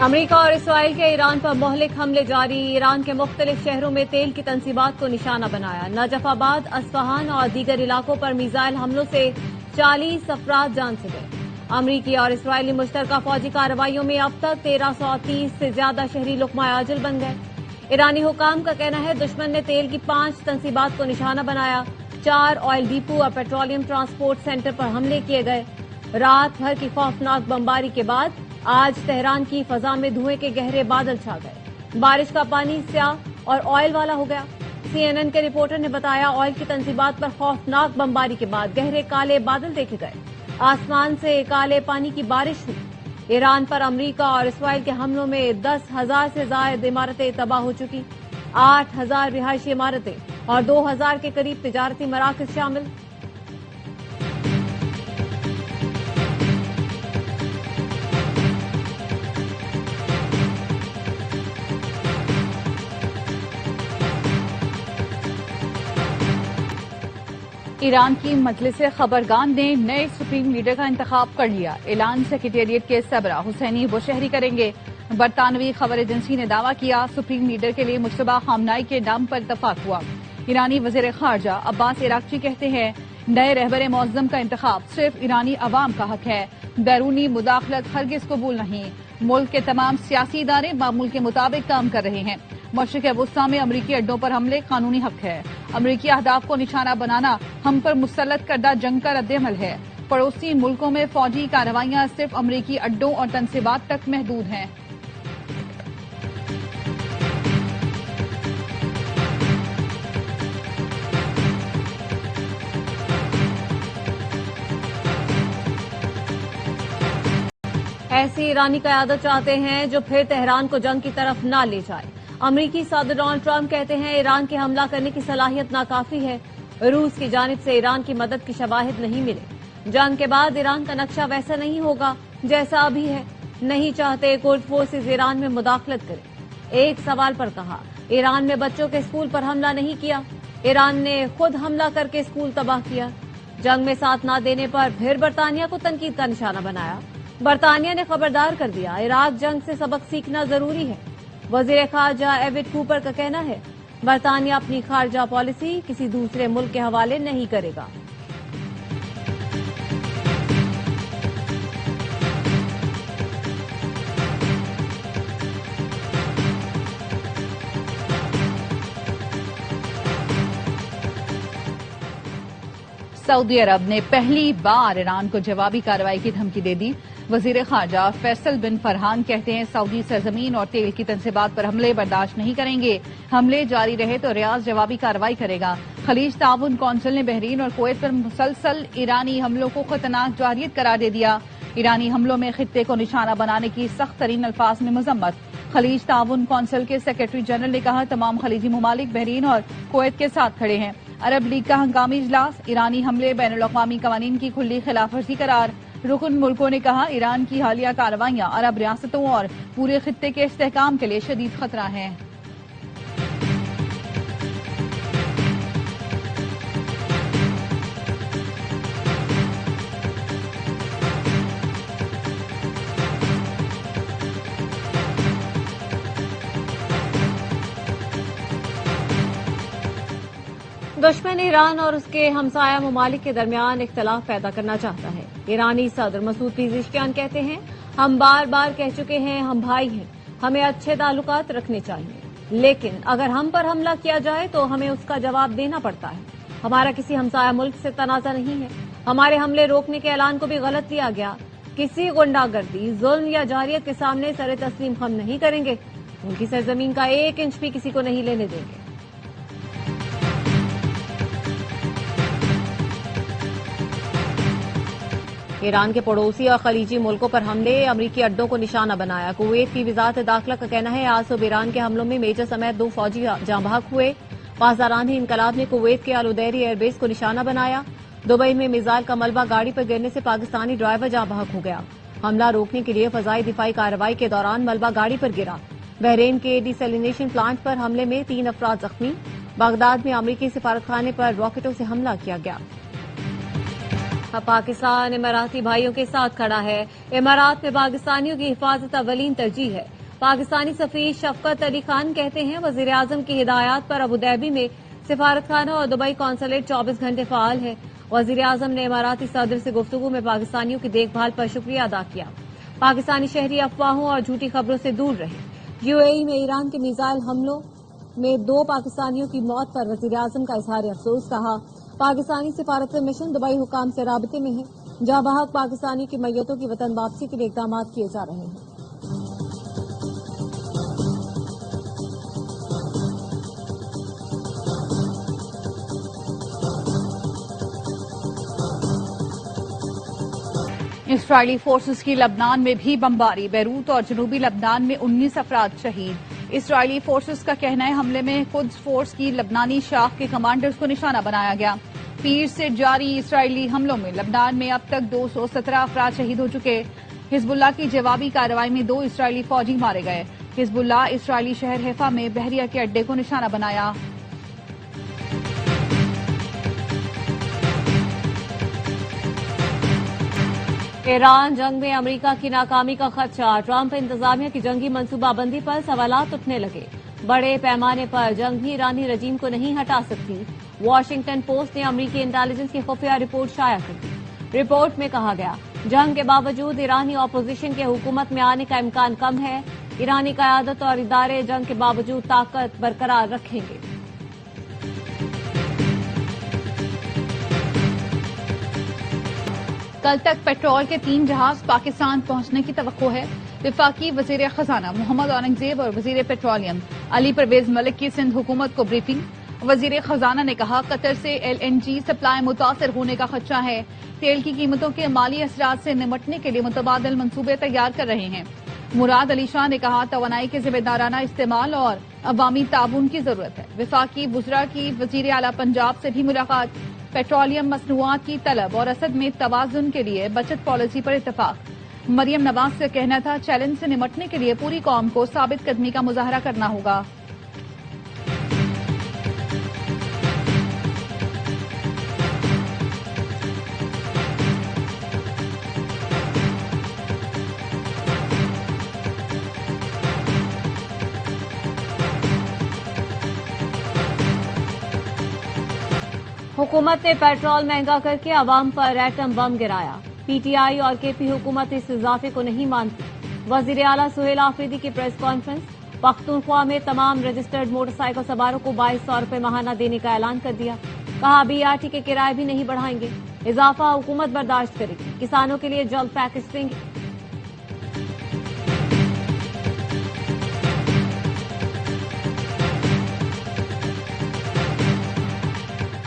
امریکہ اور اسرائیل کے ایران پر مہلک حملے جاری، ایران کے مختلف شہروں میں تیل کی تنصیبات کو نشانہ بنایا، نجف آباد، اصفہان اور دیگر علاقوں پر میزائل حملوں سے 40 افراد جان سے گئے۔ امریکی اور اسرائیلی مشترکہ فوجی کارروائیوں میں اب تک 1330 سے زیادہ شہری لقمہ اجل بن گئے۔ ایرانی حکام کا کہنا ہے دشمن نے تیل کی 5 تنصیبات کو نشانہ بنایا، 4 آئل ڈیپو اور پیٹرولیم ٹرانسپورٹ سینٹر پر حملے کیے گئے۔ رات بھر کی خوفناک بمباری کے بعد آج تہران کی فضا میں دھوئیں کے گہرے بادل چھا گئے، بارش کا پانی سیاہ اور آئل والا ہو گیا۔ CNN کے رپورٹر نے بتایا آئل کی تنصیبات پر خوفناک بمباری کے بعد گہرے کالے بادل دیکھے گئے، آسمان سے کالے پانی کی بارش ہوئی۔ ایران پر امریکہ اور اسرائیل کے حملوں میں 10,000 سے زائد عمارتیں تباہ ہو چکی، 8,000 رہائشی عمارتیں اور 2,000 کے قریب تجارتی مراکز شامل۔ ایران کی مجلس خبرگان نے نئے سپریم لیڈر کا انتخاب کر لیا، اعلان سیکریٹریٹ کے سربراہ حسینی بشہری کریں گے۔ برطانوی خبر ایجنسی نے دعویٰ کیا سپریم لیڈر کے لیے مجتبی خامنائی کے نام پر اتفاق ہوا۔ ایرانی وزیر خارجہ عباس عراقچی کہتے ہیں نئے رہبر معظم کا انتخاب صرف ایرانی عوام کا حق ہے، بیرونی مداخلت ہرگز قبول نہیں۔ ملک کے تمام سیاسی ادارے معمول کے مطابق کام کر رہے ہیں۔ مشرق وسطیٰ میں امریکی اڈوں پر حملے قانونی حق ہے، امریکی اہداف کو نشانہ بنانا ہم پر مسلط کردہ جنگ کا رد عمل ہے۔ پڑوسی ملکوں میں فوجی کارروائیاں صرف امریکی اڈوں اور تنصیبات تک محدود ہیں۔ ایسی ایرانی قیادت چاہتے ہیں جو پھر تہران کو جنگ کی طرف نہ لے جائے۔ امریکی صدر ڈونلڈ ٹرمپ کہتے ہیں ایران کے حملہ کرنے کی صلاحیت ناکافی ہے، روس کی جانب سے ایران کی مدد کی شواہد نہیں ملے۔ جنگ کے بعد ایران کا نقشہ ویسا نہیں ہوگا جیسا ابھی ہے، نہیں چاہتے کرد فورسز ایران میں مداخلت کریں۔ ایک سوال پر کہا ایران میں بچوں کے اسکول پر حملہ نہیں کیا، ایران نے خود حملہ کر کے اسکول تباہ کیا۔ جنگ میں ساتھ نہ دینے پر پھر برطانیہ کو تنقید کا نشانہ بنایا۔ برطانیہ نے خبردار کر دیا عراق جنگ سے سبق سیکھنا ضروری ہے۔ وزیر خارجہ ایوڈ کوپر کا کہنا ہے برطانیہ اپنی خارجہ پالیسی کسی دوسرے ملک کے حوالے نہیں کرے گا۔ سعودی عرب نے پہلی بار ایران کو جوابی کارروائی کی دھمکی دے دی۔ وزیر خارجہ فیصل بن فرحان کہتے ہیں سعودی سرزمین اور تیل کی تنصیبات پر حملے برداشت نہیں کریں گے، حملے جاری رہے تو ریاض جوابی کارروائی کرے گا۔ خلیج تعاون کونسل نے بحرین اور کویت پر مسلسل ایرانی حملوں کو خطرناک جارحیت قرار دے دیا۔ ایرانی حملوں میں خطے کو نشانہ بنانے کی سخت ترین الفاظ میں مذمت۔ خلیج تعاون کونسل کے سیکرٹری جنرل نے کہا تمام خلیجی ممالک بحرین اور کویت کے ساتھ کھڑے ہیں۔ عرب لیگ کا ہنگامی اجلاس، ایرانی حملے بین الاقوامی قوانین کی کھلی خلاف ورزی قرار۔ رکن ملکوں نے کہا ایران کی حالیہ کارروائیاں عرب ریاستوں اور پورے خطے کے استحکام کے لیے شدید خطرہ ہیں۔ دشمن ایران اور اس کے ہمسایہ ممالک کے درمیان اختلاف پیدا کرنا چاہتا ہے۔ ایرانی صدر مسعود پیزشکیان کہتے ہیں ہم بار بار کہہ چکے ہیں ہم بھائی ہیں، ہمیں اچھے تعلقات رکھنے چاہیے، لیکن اگر ہم پر حملہ کیا جائے تو ہمیں اس کا جواب دینا پڑتا ہے۔ ہمارا کسی ہمسایہ ملک سے تنازع نہیں ہے، ہمارے حملے روکنے کے اعلان کو بھی غلط لیا گیا۔ کسی غنڈہ گردی، ظلم یا جارحیت کے سامنے سر تسلیم ہم نہیں کریں گے، ان کی سرزمین کا 1 انچ بھی کسی کو نہیں لینے دیں گے۔ ایران کے پڑوسی اور خلیجی ملکوں پر حملے، امریکی اڈوں کو نشانہ بنایا۔ کویت کی وزارت داخلہ کا کہنا ہے آج صبح ایران کے حملوں میں میجر سمیت 2 فوجی جاں بحق ہوئے۔ پاسداران انقلاب نے کویت کے الودیری ایئر بیس کو نشانہ بنایا۔ دبئی میں میزائل کا ملبہ گاڑی پر گرنے سے پاکستانی ڈرائیور جاں بحق ہو گیا۔ حملہ روکنے کے لیے فضائی دفاعی کارروائی کے دوران ملبہ گاڑی پر گرا۔ بحرین کے ڈی سیلینیشن پلانٹ پر حملے میں 3 افراد زخمی۔ بغداد میں امریکی سفارتخانے پر راکٹوں سے حملہ کیا گیا۔ پاکستان اماراتی بھائیوں کے ساتھ کھڑا ہے۔ امارات میں پاکستانیوں کی حفاظت اولین ترجیح ہے۔ پاکستانی سفیر شفقت علی خان کہتے ہیں وزیر اعظم کی ہدایات پر ابوظہبی میں سفارتخانہ اور دبئی قونصلیٹ 24 گھنٹے فعال ہے۔ وزیر اعظم نے اماراتی صدر سے گفتگو میں پاکستانیوں کی دیکھ بھال پر شکریہ ادا کیا۔ پاکستانی شہری افواہوں اور جھوٹی خبروں سے دور رہیں۔ یو اے ای میں ایران کے میزائل حملوں میں 2 پاکستانیوں کی موت پر وزیر اعظم کا اظہار افسوس کہا۔ پاکستانی سفارت مشن دبئی حکام سے رابطے میں ہے، جہاں بحق پاکستانیوں کی میتوں کی وطن واپسی کے لیے اقدامات کیے جا رہے ہیں۔ اسرائیلی فورسز کی لبنان میں بھی بمباری، بیروت اور جنوبی لبنان میں 19 افراد شہید۔ اسرائیلی فورسز کا کہنا ہے حملے میں قدس فورس کی لبنانی شاخ کے کمانڈرز کو نشانہ بنایا گیا۔ پیر سے جاری اسرائیلی حملوں میں لبنان میں اب تک 217 افراد شہید ہو چکے۔ حزب اللہ کی جوابی کارروائی میں 2 اسرائیلی فوجی مارے گئے۔ حزب اللہ اسرائیلی شہر حیفا میں بحریہ کے اڈے کو نشانہ بنایا۔ ایران جنگ میں امریکہ کی ناکامی کا خدشہ، ٹرمپ انتظامیہ کی جنگی منصوبہ بندی پر سوالات اٹھنے لگے۔ بڑے پیمانے پر جنگ بھی ایرانی رجیم کو نہیں ہٹا سکتی۔ واشنگٹن پوسٹ نے امریکی انٹیلیجنس کی خفیہ رپورٹ شائع کر دی۔ رپورٹ میں کہا گیا جنگ کے باوجود ایرانی اپوزیشن کے حکومت میں آنے کا امکان کم ہے۔ ایرانی قیادت اور ادارے جنگ کے باوجود طاقت برقرار رکھیں گے۔ کل تک پیٹرول کے 3 جہاز پاکستان پہنچنے کی توقع ہے۔ وفاقی وزیر خزانہ محمد اورنگزیب اور وزیر پیٹرولیم علی پرویز ملک کی سندھ حکومت کو بریفنگ۔ وزیر خزانہ نے کہا قطر سے LNG سپلائی متاثر ہونے کا خدشہ ہے۔ تیل کی قیمتوں کے مالی اثرات سے نمٹنے کے لیے متبادل منصوبے تیار کر رہے ہیں۔ مراد علی شاہ نے کہا توانائی کے ذمہ دارانہ استعمال اور عوامی تعاون کی ضرورت ہے۔ وفاقی وزراء کی وزیر اعلی پنجاب سے بھی ملاقات۔ پیٹرولیم مصنوعات کی طلب اور رسد میں توازن کے لیے بچت پالیسی پر اتفاق۔ مریم نواز کا کہنا تھا چیلنج سے نمٹنے کے لیے پوری قوم کو ثابت قدمی کا مظاہرہ کرنا ہوگا۔ حکومت نے پیٹرول مہنگا کر کے عوام پر atom bomb گرایا۔ P T I اور کے پی حکومت اس اضافے کو نہیں مانتی۔ وزیر اعلیٰ سہیل آفریدی کی پریس کانفرنس۔ پختونخوا میں تمام رجسٹرڈ موٹر سائیکل سواروں کو 2200 روپے ماہانہ دینے کا اعلان کر دیا۔ کہا BRT کے کرائے بھی نہیں بڑھائیں گے۔ اضافہ حکومت برداشت کرے گی۔ کسانوں کے لیے جلد پیکج دیں گے۔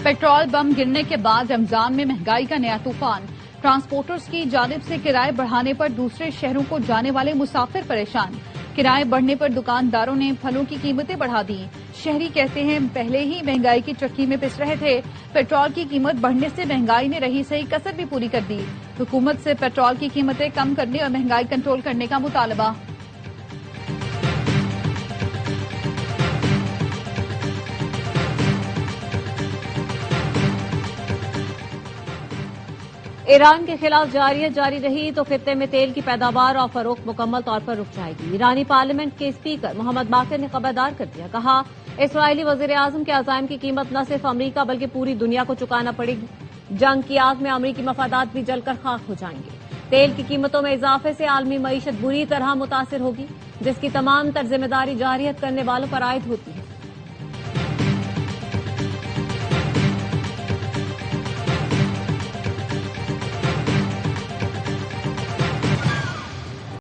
پیٹرول بم گرنے کے بعد رمضان میں مہنگائی کا نیا طوفان۔ ٹرانسپورٹرز کی جانب سے کرائے بڑھانے پر دوسرے شہروں کو جانے والے مسافر پریشان۔ کرائے بڑھنے پر دکانداروں نے پھلوں کی قیمتیں بڑھا دی۔ شہری کہتے ہیں پہلے ہی مہنگائی کی چکی میں پس رہے تھے۔ پیٹرول کی قیمت بڑھنے سے مہنگائی نے رہی صحیح کسر بھی پوری کر دی۔ حکومت سے پیٹرول کی قیمتیں کم کرنے اور مہنگائی کنٹرول کرنے کا مطالبہ۔ ایران کے خلاف جارحیت جاری رہی تو خطے میں تیل کی پیداوار اور فروخت مکمل طور پر رک جائے گی۔ ایرانی پارلیمنٹ کے اسپیکر محمد باقر نے خبردار کر دیا۔ کہا اسرائیلی وزیر اعظم کے عزائم کی قیمت نہ صرف امریکہ بلکہ پوری دنیا کو چکانا پڑے گی۔ جنگ کی آگ میں امریکی مفادات بھی جل کر خاک ہو جائیں گے۔ تیل کی قیمتوں میں اضافے سے عالمی معیشت بری طرح متاثر ہوگی، جس کی تمام تر ذمہ داری جارحیت کرنے والوں پر عائد ہوتی ہے۔